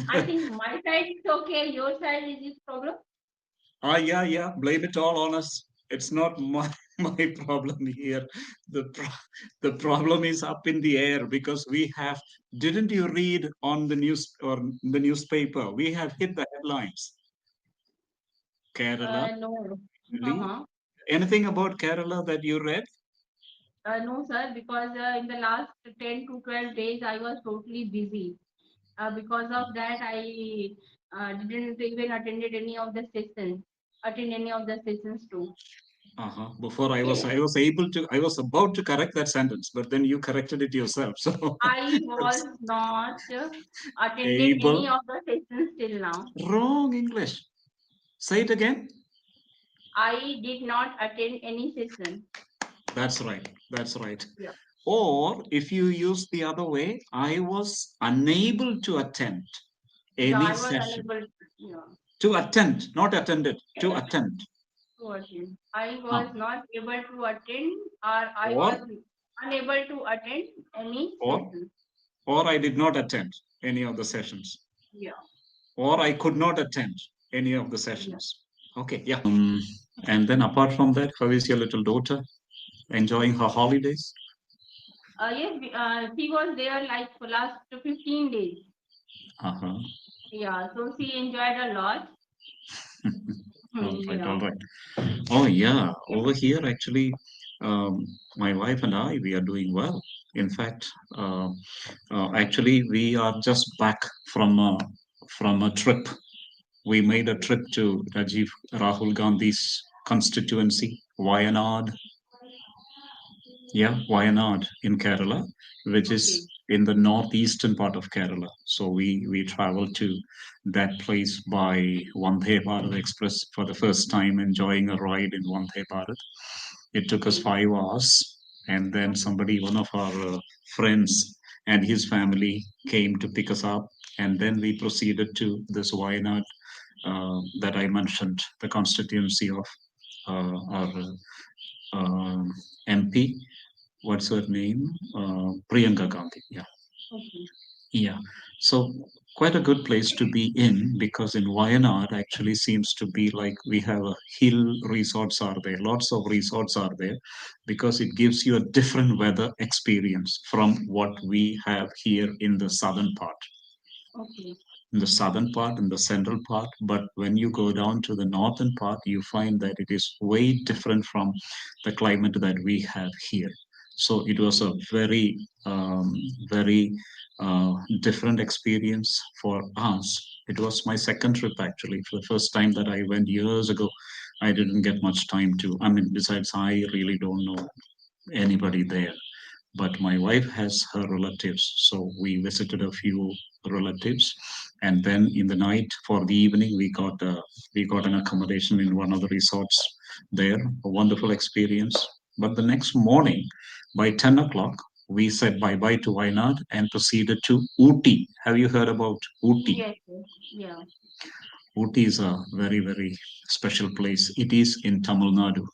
I think my side is okay. Your side is this problem. Yeah. Blame it all on us. It's not my my problem here. The problem is up in the air because we have. Didn't you read on the news or the newspaper? We have hit the headlines. Kerala, No. really? Uh-huh. Anything about Kerala that you read? No, sir, because in the last 10 to 12 days, I was totally busy. Because of that, I didn't even attend any of the sessions too. Uh-huh. Before I was Yes, I was able to I was about to correct that sentence, but then you corrected it yourself. So I that's was not attended any able of the sessions till now. wrong English. Say it again. I did not attend any session. That's right. That's right. Yeah. Or if you use the other way, I was unable to attend Yeah, any I was session. unable. Yeah. To attend, not attended, to attend. To attend. I Huh. was not able to attend, or I was Or unable to attend any or session. or I did not attend any of the sessions. Yeah, Or I could not attend any of the yeah. sessions. Okay, yeah. And then apart from that, how is your little daughter enjoying her holidays? Yes, she was there like for last 15 days. Uh-huh. Yeah, so she enjoyed a lot. All right, Yeah. all right. Oh yeah, over here actually, my wife and I we are doing well. In fact, actually we are just back from a trip. We made a Okay. trip to Rajiv Rahul Gandhi's constituency, Wayanad. Yeah, Wayanad in Kerala, which Okay. is in the northeastern part of Kerala. So we traveled to that place by Vande Bharat Express for the first time, enjoying a ride in Vande Bharat. It took us Okay. 5 hours, and then Okay. somebody, one of our friends and his family came to pick us up, and then we proceeded to this Wayanad that I mentioned, the constituency of our MP. What's her name? Priyanka Gandhi. Yeah, Okay. yeah. So quite a good place to be in because in Wayanad actually seems to be like we have a hill resorts are there, lots of resorts are there because it gives you a different weather experience from what we have here in the southern part. Okay. In the southern part and the central part, but when you go down to the northern part, you find that it is way different from the climate that we have here. So it was a very different experience for us. It was my second trip actually. For the first time that I went years ago, I didn't get much time to. I mean, besides, I really don't know anybody there, but my wife has her relatives, so we visited a few relatives, and then in the night for the evening we got an accommodation in one of the resorts there, a wonderful experience. But the next morning by 10 o'clock we said bye bye to Wayanad and proceeded to Ooty. Have you heard about Ooty? Yes. Yes. Yeah. Ooty is a very special place. It is in Tamil Nadu.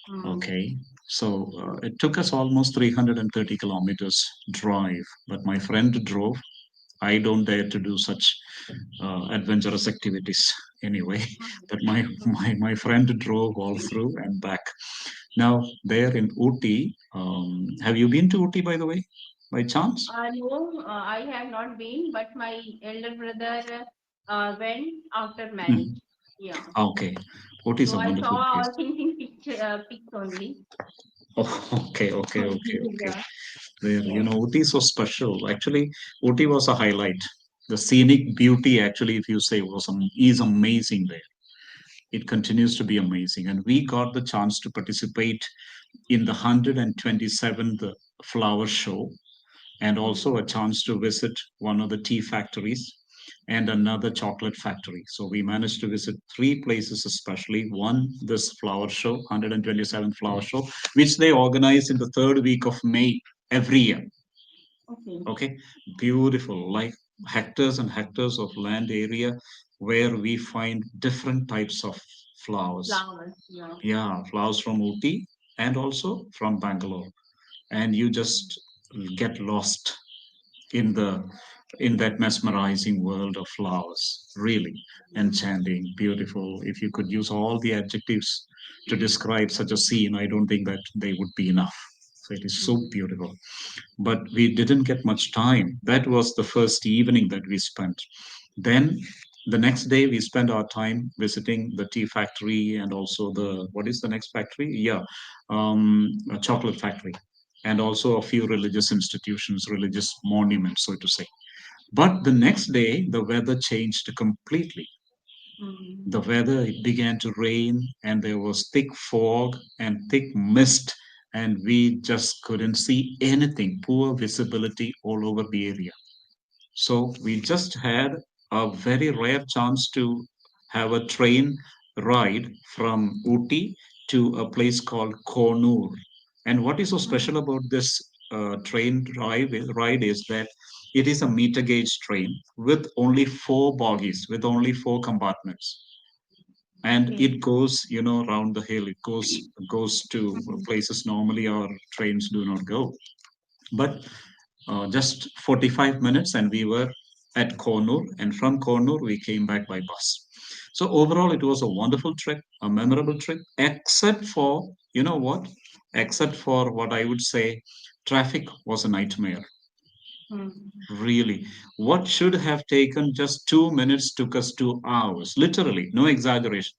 Hmm. Okay. So it took us almost 330 kilometers drive, but my friend drove. I don't dare to do such adventurous activities anyway. But my friend drove all through and back. Now, there in Ooty, have you been to Ooty, by the way, by chance? No, I have not been, but my elder brother went after marriage. Mhm. Yeah. Okay. Ooty is So a I wonderful saw place. all things in pics only. Oh, okay. Yeah. There, Yeah. Ooty is so special. Actually, Ooty was a highlight. The scenic beauty, actually, if you say, is amazing there. It continues to be amazing. And we got the chance to participate in the 127th flower show and Okay. also a chance to visit one of the tea factories and another chocolate factory. So we managed to visit three places, especially one, this flower show, 127th flower show, which they organize in the third week of May every year. Okay. Okay, beautiful, like hectares and hectares of land area where we find different types of flowers. Flowers. Yeah. Yeah, flowers from Ooty and also from Bangalore. And you just get lost in the in that mesmerizing world of flowers. Really enchanting, beautiful. If you could use all the adjectives to describe such a scene, I don't think that they would be enough. So it is so Mhm. beautiful. But we didn't get much time. That was the first evening that we spent. Then the next day we spent our time visiting the tea factory and also the what is the next factory? Yeah, a chocolate factory, and also a few religious institutions, religious monuments, so to say. But the next day, the weather changed completely. Mhm. The weather it began to rain, and there was thick fog and thick mist, and we just couldn't see anything. Poor visibility all over the area. So we just had a very rare chance to have a train ride from Ooty to a place called Konur. And what is so special Mhm. about this ride is that it is a meter gauge train with only four bogies, with only four compartments. And Okay. it goes, around the hill. It goes to Mhm. places normally our trains do not go. But just 45 minutes and we were at Konur, and from Konur we came back by bus. So overall it was a wonderful trip, a memorable trip, except for, you know what, except for what I would say, traffic was a nightmare. Mhm. Really, what should have taken just 2 minutes took us 2 hours, literally, no exaggeration.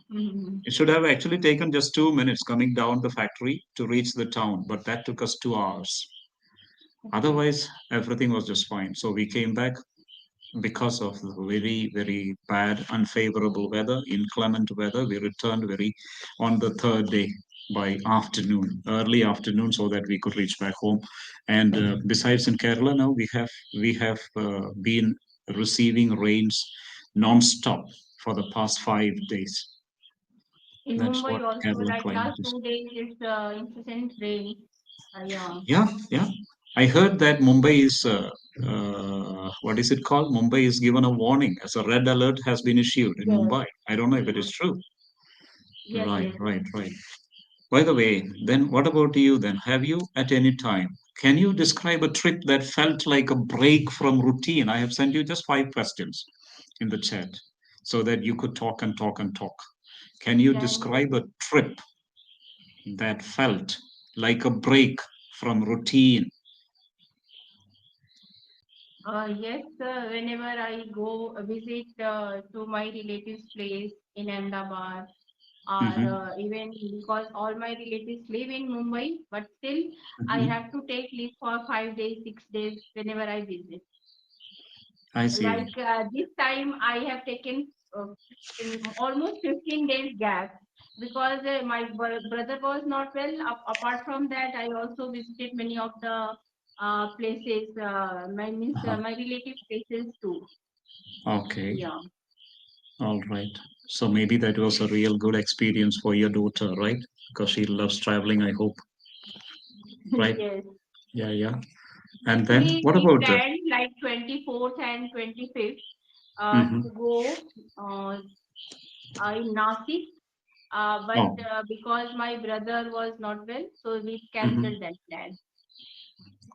Mhm. It should have actually taken just 2 minutes coming down the factory to reach the town, but that took us 2 hours. Okay. Otherwise, everything was just fine. So we came back because of the very, very bad, unfavorable weather, inclement weather. We returned very on the third day by afternoon, early afternoon, so that we could reach back home. And besides in Kerala now, we have been receiving rains non-stop for the past 5 days. In That's what Mumbai also, Kerala like climate last is. 2 days, it's incessant rain. Yeah. Yeah, yeah. I heard that Mumbai is, what is it called? Mumbai is given a warning as a red alert has been issued in Yes. Mumbai. I don't know if it is true. Okay. Yes, Right, yes. right, right. By the way, then what about you then? Have you at any time, can you describe a trip that felt like a break from routine? I have sent you just 5 questions in the chat so that you could talk and talk and talk. Can you Can describe a trip that felt like a break from routine? yes, whenever I go visit to my relatives' place in Ahmedabad, or Hmm. even because all my relatives live in Mumbai, but still I Hmm. have to take leave for 5 days, 6 days whenever I visit. I see. Like this time, I have taken in almost 15 days gap because my brother was not well. Apart from that, I also visited many of the places, Uh-huh. my relative places too. Okay, Yeah. all right. So maybe that was a real good experience for your daughter, right? Because she loves traveling, I hope, right? Yes. Yeah, yeah. And then Actually, what we about planned like 24th and 25th to mhm. go in Nashik, but Oh, because my brother was not well, so we mhm. cancelled that plan.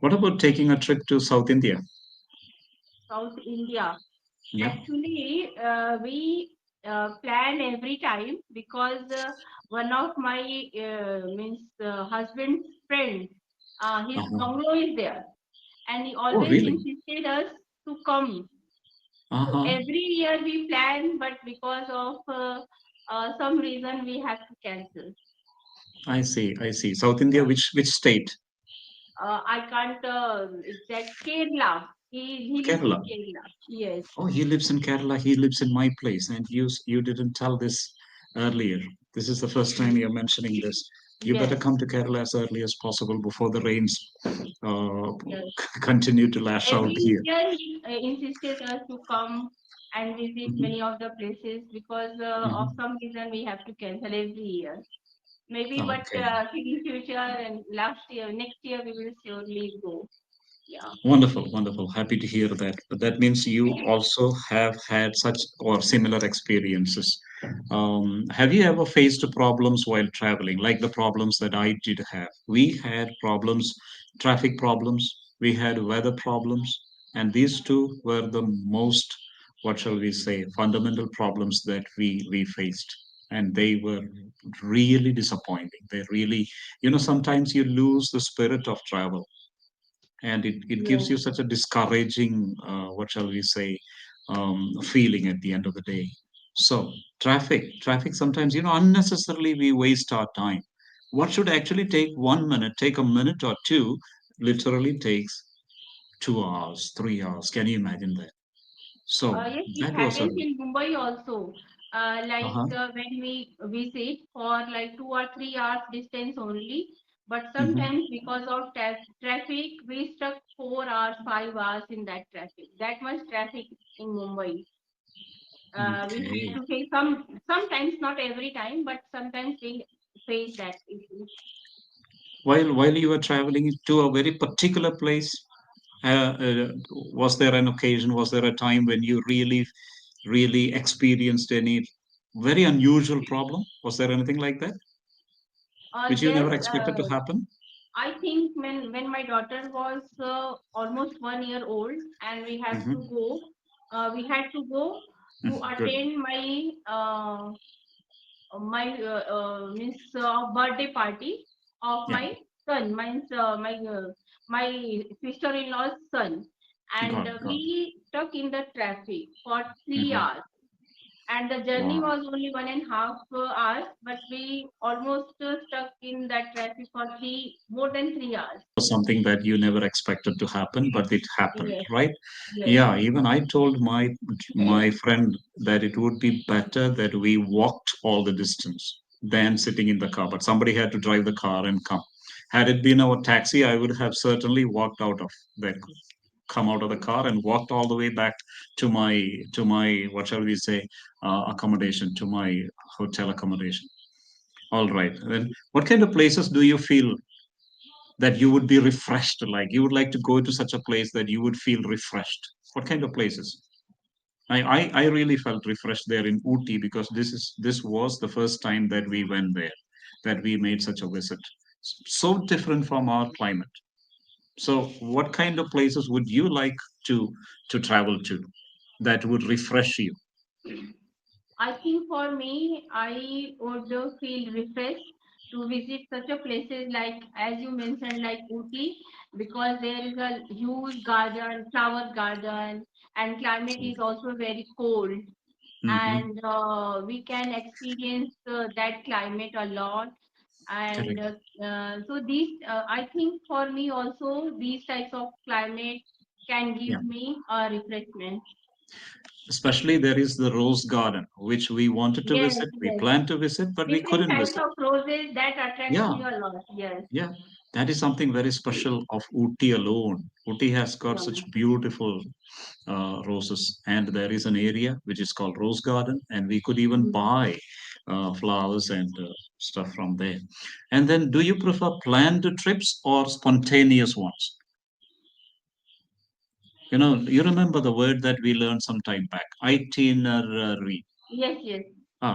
What about taking a trip to South India? South India. Yeah. Actually, we plan every time because one of my means husband's friend, his Uh-huh. bungalow is there, and he Oh, always really? insisted us to come. So Uh-huh. every year we plan, but because of some reason we have to cancel. I see. I see. South India, Yeah, which state? I can't exact Kerala. He lives in Kerala. Kerala. Yes, Oh, he lives in Kerala. He lives in my place, and you didn't tell this earlier. This is the first time you're mentioning this. You better yes, come to Kerala as early as possible before the rains uh, yes. continue to lash out Every here. year he insisted us to come and visit Mhm, many of the places because of mhm. some reason we have to cancel every year. Maybe, but Okay. in future and last year, next year we will surely go. Yeah. Wonderful, wonderful. Happy to hear that. But that means you also have had such or similar experiences. Have you ever faced problems while traveling, like the problems that I did have? We had problems, traffic problems, we had weather problems. And these two were the most, what shall we say, fundamental problems that we faced. And they were really disappointing. They really, sometimes you lose the spirit of travel, and it gives Yes. you such a discouraging, what shall we say, feeling at the end of the day. So traffic sometimes, unnecessarily we waste our time. What should actually take 1 minute, take a minute or two, literally takes 2 hours, 3 hours. Can you imagine that? So Yes, it that was a happens in Mumbai also. Like uh-huh. when we visit for like 2 or 3 hours distance only, but Hmm. sometimes because of traffic, we stuck 4 hours, 5 hours in that traffic. That much traffic in Mumbai. We had Okay. to face sometimes, not every time, but sometimes we face that issue. While you were traveling to a very particular place, was there an occasion, was there a time when you really experienced any very unusual problem? Was there anything like that which you never Yes, expected to happen? I think when my daughter was almost 1 year old, and Hmm. we had to go to Good. attend means birthday party of Yeah, my son, my sister-in-law's son, and got it. we stuck in the traffic for three Hmm. hours. And the journey Wow. was only 1.5 hours, but we almost stuck in that traffic for more than 3 hours. Was something that you never expected to happen, but it happened, Yes, right? yes. Yeah, even I told my friend that it would be better that we walked all the distance than sitting in the car. But somebody had to drive the car and come. Had it been our taxi, I would have certainly walked out of that, come out of the car and walked all the way back to my what shall we say, accommodation, to my hotel accommodation. All right. Then, what kind of places do you feel that you would be refreshed, like you would like to go to such a place that you would feel refreshed? What kind of places? I really felt refreshed there in Uti, because this was the first time that we went there, that we made such a visit. So different from our climate. So what kind of places would you like to travel to that would refresh you? I think for me, I would feel refreshed to visit such a places like, as you mentioned, like Uti, because there is a huge garden, flower garden, and climate is also very cold, Hmm. and we can experience that climate a lot. And Correct. so these, I think for me also, these types of climate can Yeah. give me a refreshment. Especially there is the rose garden, which we wanted to Yes, visit, we yes. planned to visit, but we Different couldn't kinds visit. of roses that attracts Yeah. me a lot. Yes. Yeah, that is something very special of Ooty alone. Ooty has got Yeah. such beautiful roses, and there is an area which is called Rose Garden, and we could even Mhm. buy flowers and stuff from there. And then, do you prefer planned trips or spontaneous ones? You remember the word that we learned some time back, itinerary. Yes, yes,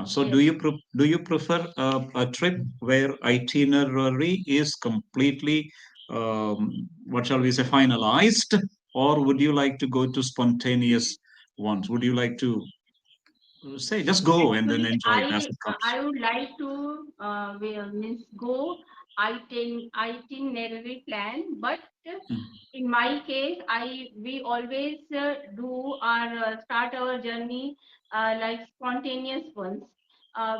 So yes. do you prefer a trip where itinerary is completely, what shall we say, finalized, or would you like to go to spontaneous ones? Would you like to say just go and then Actually, enjoy it as it comes? I would like to means go itinerary plan, but Mm. in my case, I we always do our start our journey like spontaneous ones,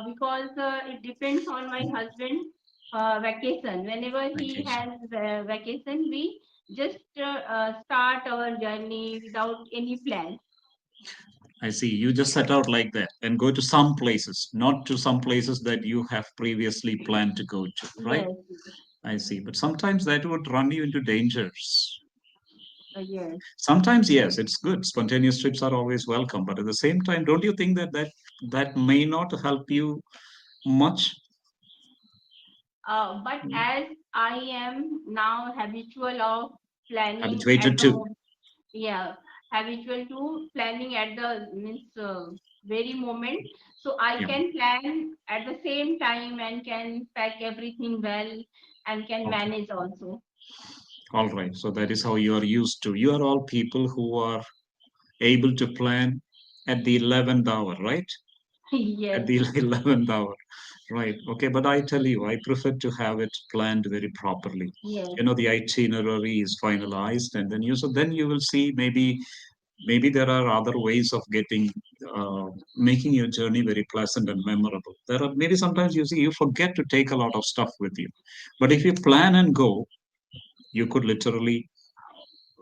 because it depends on my husband vacation. Whenever he Vacation. has vacation, we just start our journey without any plan. I see. You just set out like that and go to some places, not to some places that you have previously planned to go to, right? Yes, I see. But sometimes that would run you into dangers. yes. Sometimes, yes, it's good. Spontaneous trips are always welcome, but at the same time, don't you think that may not help you much? But as I am now habitual of planning at Habituated the to. moment, yeah, habitual to planning at the means very moment, so I Yeah. can plan at the same time and can pack everything well and can Okay. manage also. All right. So that is how you are used to. You are all people who are able to plan at the 11th hour, right? At Yes, the 11th hour. Right. Okay. But I tell you, I prefer to have it planned very properly. yes. You know, the itinerary is finalized, and then you will see maybe there are other ways of getting making your journey very pleasant and memorable. There are maybe sometimes you see you forget to take a lot of stuff with you, but if you plan and go, you could literally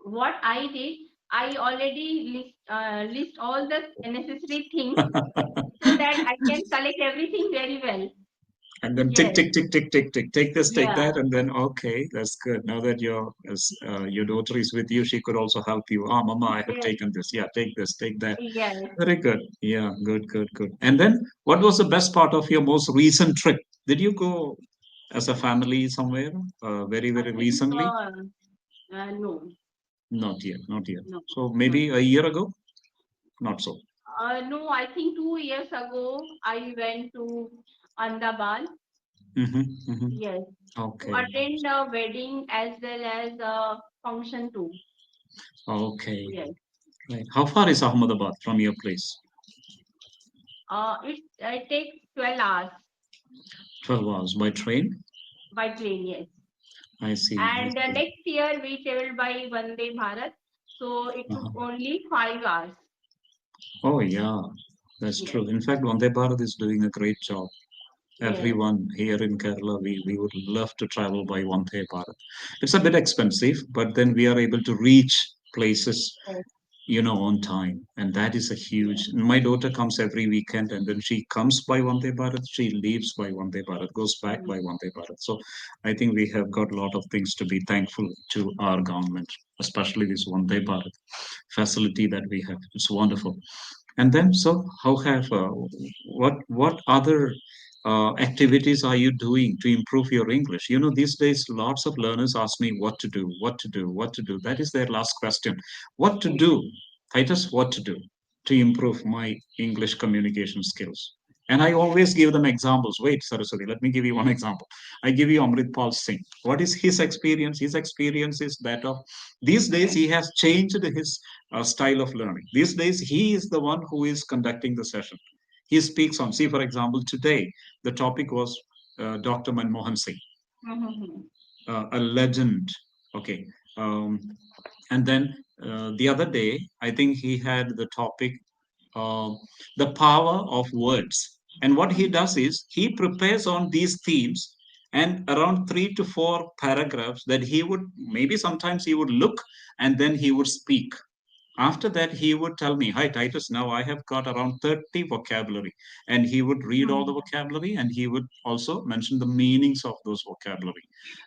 What I did, I already list all the necessary things so that I can collect everything very well. and then tick Yes, tick tick tick tick tick take this take yeah, that, and then okay, that's good. Now that your daughter is with you, she could also help you. Ah, mama, I have yes, taken this. Yeah, take this, take that. yes. Very good. Yeah, good, good, good. And then what was the best part of your most recent trip? Did you go as a family somewhere very I very think recently? no, Not yet, not yet. no, So no. maybe a year ago? Not so. No, I think 2 years ago I went to Ahmedabad. Mm-hmm, mm-hmm. Yes, to Okay, attend a wedding as well as a function too. okay. Yes, Right. How far is Ahmedabad from your place? it takes 12 hours 12 hours by train? by train. Yes. I see, I And see. next year we traveled by Vande Bharat, so it took Uh-huh. only 5 hours. Oh, yeah, that's Yes, true. In fact, Vande Bharat is doing a great job. yes, Everyone here in Kerala, we would love to travel by Vande Bharat. It's a bit expensive, but then we are able to reach places, yes, on time. And that is a yes. huge. My daughter comes every weekend, and then she comes by Vande Bharat, she leaves by Vande Bharat, goes back Mhm, by Vande Bharat. So I think we have got a lot of things to be thankful to our government, especially this Vande Bharat facility that we have. It's wonderful. And then, so how have what other activities are you doing to improve your English? These days, lots of learners ask me what to do, what to do, what to do. That is their last question. What to do, Titus? What to do to improve my English communication skills? And I always give them examples. Wait, Saraswati, let me give you one example. I give you Amrit Pal Singh. What is his experience? His experience is that of these days he has changed his style of learning. These days, he is the one who is conducting the session. He speaks on, see, for example, today, the topic was Dr. Manmohan Singh, mhm, a legend. Okay. Um, and then the other day, I think he had the topic, uh, the power of words. And what he mhm, does is he prepares on these themes and around 3 to 4 paragraphs that he would maybe sometimes he would look and then he would speak. After that, he would tell me, Hi, Titus, now I have got around 30 vocabulary. And he would read all the mhm, vocabulary and he would also mention the meanings of those vocabulary.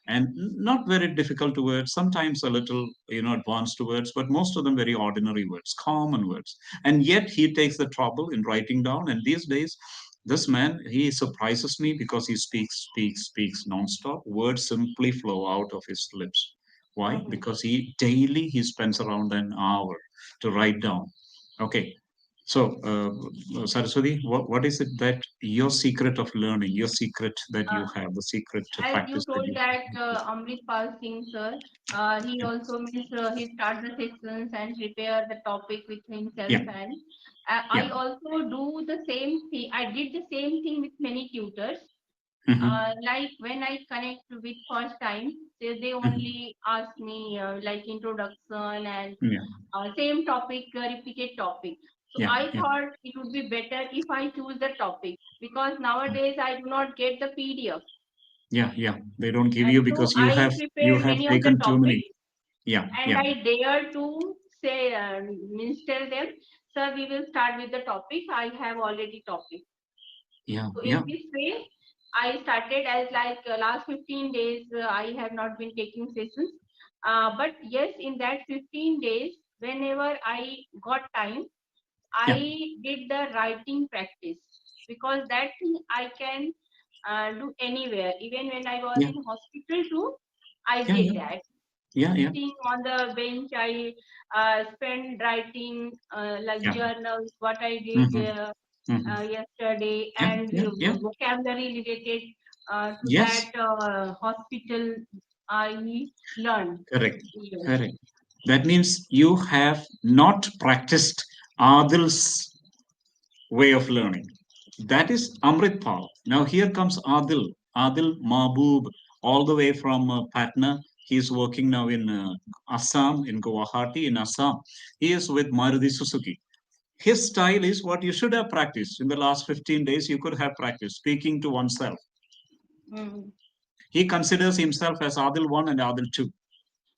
And not very difficult words, sometimes a little, advanced words, but most of them very ordinary words, common words. And yet he takes the trouble in writing down. And these days, this man, he surprises me because he speaks nonstop. Words simply flow out of his lips. Why? mhm. Because he spends around an hour to write down. Okay. So, Saraswati, what is it that your secret of learning, your secret that Uh, you have, the secret to as you practice that told you that Amrit Pal Singh sir, he yeah, also means he start the sessions and prepare the topic with himself, yeah, and yeah. I also do the same thing. I did the same thing with many tutors. Hmm. Like when I connect with first time, they Hmm. only ask me like introduction and Yeah, same topic, repeated topic. So yeah, I yeah, thought it would be better if I choose the topic because nowadays I do not get the PDF. yeah, yeah. They don't give you So because you I have prepared many of the taken too many. topics Yeah, and yeah, I dare to say, means tell them, sir, we will start with the topic. I have already topic. yeah, So yeah, in this way, I started as like last 15 days, I have not been taking sessions. But yes, in that 15 days, whenever I got time, yeah, I did the writing practice because that thing I can do anywhere. Even when I was yeah, in hospital too, I yeah, did yeah, that. yeah, yeah, Sitting on the bench, I spent writing like yeah. journals, what I did Hmm. Hmm. yesterday, Yeah, and yeah, yeah. vocabulary related to Yes, that hospital. I learned. Correct. Yes. Correct. That means you have not practiced Adil's way of learning. That is Amrit Pal. Now here comes Adil, Adil Mahbub, all the way from Patna. He is working now in Assam, in Guwahati, in Assam. He is with Maruti Suzuki. His style is what you should have practiced in the last 15 days. You could have practiced speaking to oneself. Mm. He considers himself as Adil 1 and Adil 2.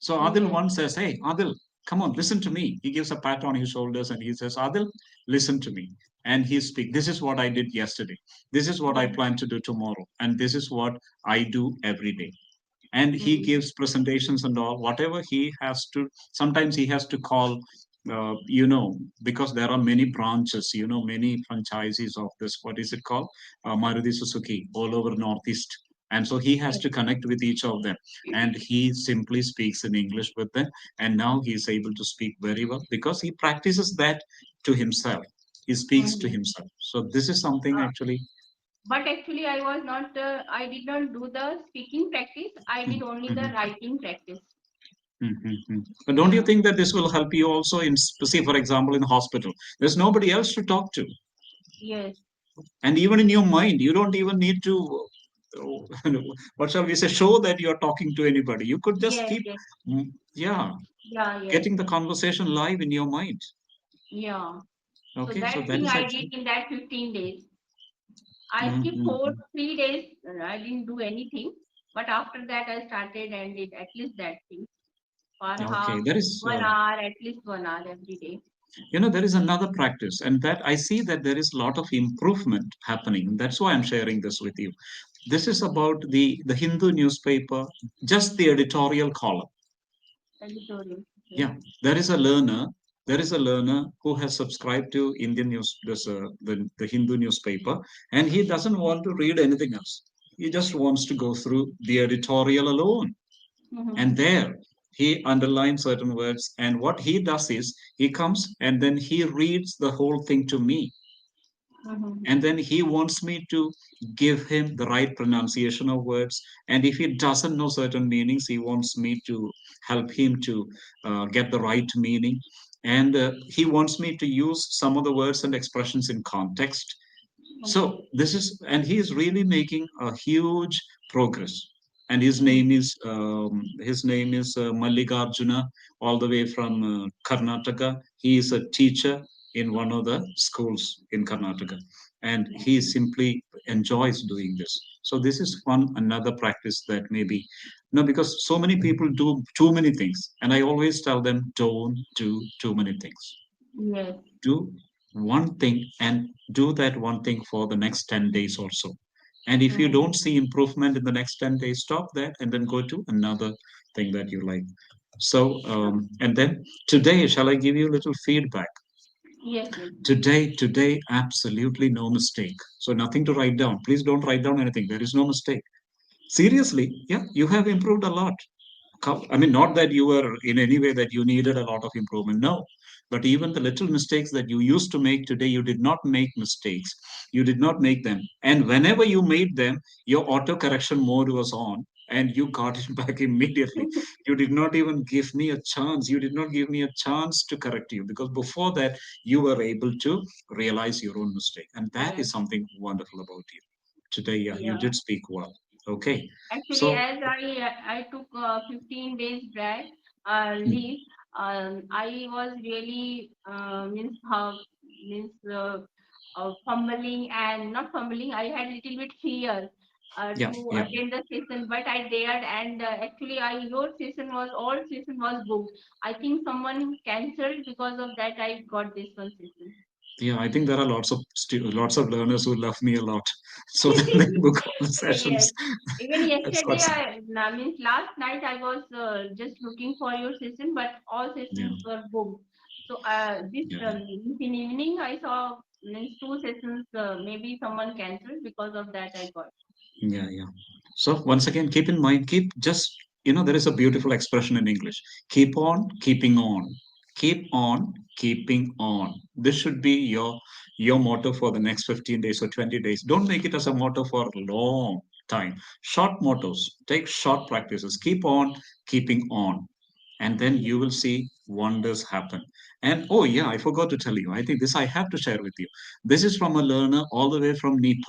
So Adil Yes. 1 says, "Hey, Adil, come on, listen to me." He gives a pat on his shoulders and he says, "Adil, listen to me." And he speaks, "This is what I did yesterday. This is what I Mm. plan to do tomorrow. And this is what I do every day." And he Mm. gives presentations and all, whatever he has to. Sometimes he has to call, because there are many branches, many franchises of this, what is it called? Maruti Suzuki, all over Northeast. And so he has Yes. to connect with each of them. And he simply speaks in English with them. And now he is able to speak very well because he practices that to himself. He speaks to Mhm. himself. So this is something Uh, actually. but actually, I was not. I did not do the speaking practice. I did only the Mhm. writing practice. But don't you Yeah. think that this will help you also in, say, for example, in hospital? There's nobody else to talk to. Yes. And even in your mind, you don't even need to, what shall we say, show that you're talking to anybody. You could just Yes. keep, Yes. yeah, Yeah. Yes. getting the conversation live in your mind. Yeah. So Okay, so that that thing is I did actually. in that 15 days. I skipped four, Mhm. 3 days. I didn't do anything. But after that, I started and did at least that thing for half Okay, there is, 1 hour, at least 1 hour every day. there is another practice, and that I see that there is a lot of improvement happening. That's why I'm sharing this with you. This is about the Hindu newspaper, just the editorial column. Editorial. Okay. Yeah, there is a learner. There is a learner who has subscribed to Indian news, the Hindu newspaper, and he doesn't want to read anything else. He just wants to go through the editorial alone. And Mm-hmm. there he underlines certain words. And what he does is he comes and then he reads the whole thing to me, Mm-hmm. and then he wants me to give him the right pronunciation of words. And if he doesn't know certain meanings, he wants me to help him to get the right meaning. And he wants me to use some of the words and expressions in context. So Okay. this is, and he is really making a huge progress. And his Mm-hmm. name is Mallikarjuna, all the way from Karnataka. He is a teacher in one of the schools in Karnataka, and he simply enjoys doing this. So this is one another practice that maybe, because so many people do too many things, and I always tell them, don't do too many things. Yes. Do one thing and do that one thing for the next 10 days or so. And if you Mm-hmm. don't see improvement in the next 10 days, stop that and then go to another thing that you like. So, Yeah. and then today, shall I give you a little feedback? Yes. Yes. Today, absolutely no mistake. So, nothing to write down. Please don't write down anything. There is no mistake. Seriously, yeah, you have improved a lot. I mean, not that you were in any way that you needed a lot of improvement. No, but even the little mistakes that you used to make today, you did not make mistakes. You did not make them. And whenever you made them, your auto correction mode was on and you got it back immediately. You did not even give me a chance. You did not give me a chance to correct you because before that, you were able to realize your own mistake. And that Yes. is something wonderful about you. Today, yeah, you Yeah. did speak well. Okay. Actually, So, as I took 15 days back mm, leave, I was really means fumbling and not fumbling. I had little bit fear yeah, to yeah. attend the session, but I dared. And actually, I your session was all session was booked. I think someone cancelled because of that. I got this one session. Yeah, I think there are lots of learners who love me a lot, so that they book all the Yes. sessions. Even That's yesterday, what's. means last night, I was just looking for your session, but all Yeah, sessions were booked. So this yeah, in evening, I saw means two sessions. Maybe someone cancelled because of that. I got. yeah, yeah. So once again, keep in mind, keep just there is a beautiful expression in English: keep on keeping on, keep on keeping on. This should be your motto for the next 15 days or 20 days. Don't make it as a motto for long. time. Short mottos, take short practices, keep on keeping on, and then you will see wonders happen. And oh, yeah, I forgot to tell you, I think this I have to share with you. This is from a learner all the way from Nepal.